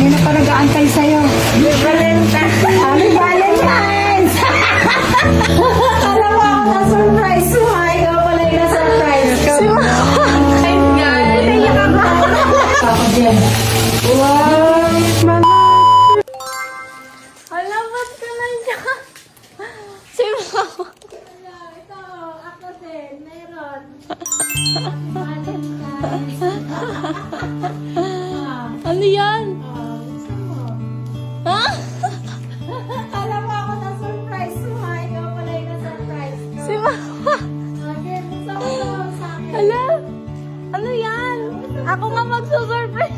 Kanina pa nag-aantay sa'yo. Happy Valentine's! Alam mo ako na-surprise mo. Ikaw pala yung na-surprise ko. Ako din. Wow! Alamat ka na dyan. Si Mama. Ito, ako din. Meron. Ano yan? Gusto mo? Ha? Alam mo ako na-surprise mo. Ikaw pala yung na-surprise ko. Si Mama. Again, gusto mo sa akin. Hala? Ano yan? Ako nga magsusurprise.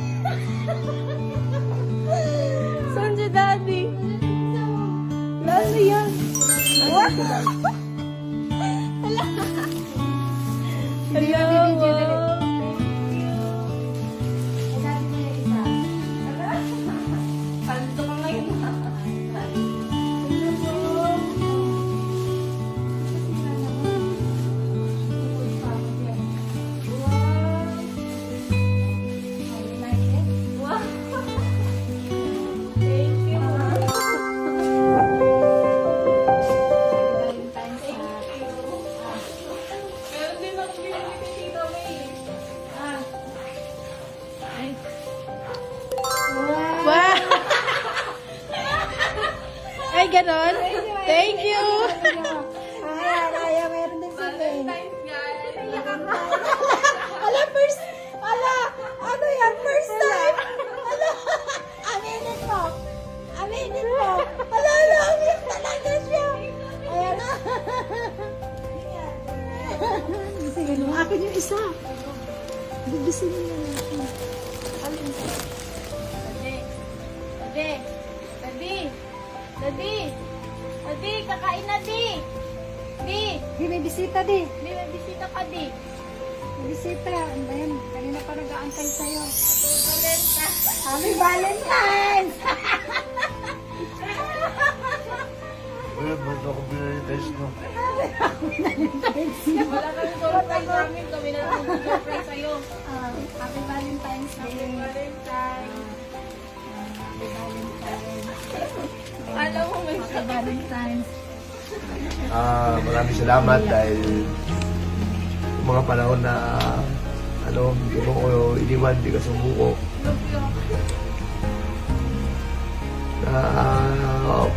Saan si Daddy? Ano yan? Hala? Hala, wow. Panto ka ngayon. Wow. Thank you. Meron din ako binili kay Tita May. Wow! Ay, ganon? Thank you! Kaya, meron din sa akin. Valentine's, guys! Ala, first, ano yan, first time? Ala, aminin mo. Aminin mo. Ala, umiyak talaga siya. Ayan na. Sige, akin yung isa. Bibisinin na natin. Daddy, kakain na, Di! Di, Di, may bisita, Di. may bisita ka, Di. May bisita. Ano ba yan? Kanina pa nag-aantay sa'yo. Valentine's! Happy Valentine's! Wala ba ako binalitest no? Wala kami surprise namin. Kami na lang surprise sa'yo. Happy Valentine's Day. Valentine's. Happy Valentine's. Alam mo, may Happy Valentine's. Maraming salamat dahil yung mga panahon na hindi mo ko iniwan, hindi ka sumuko. Na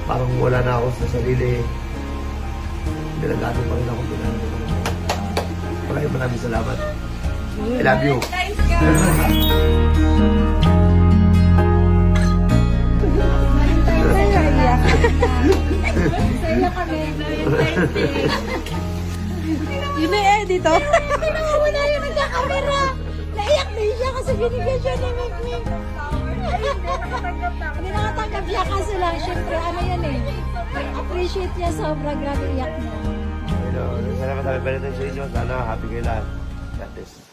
parang wala na ako sa sarili. Nilagamit pa rin ako pinanong. Maraming salamat. I love you. Valentine's, guys! Saya kami. Valentine's Day. Yun na eh, dito. Tinawa mo na yung nagkakamera. Naiyak din siya kasi binigyan siya ng nickname. Hindi nakatanggap siya kasi lang. Siyempre, ano yan eh. Appreciate niya sobra. Grabe iyak niya. Salamat sa Valentine's sa inyo. Sana happy kayo lahat. God bless.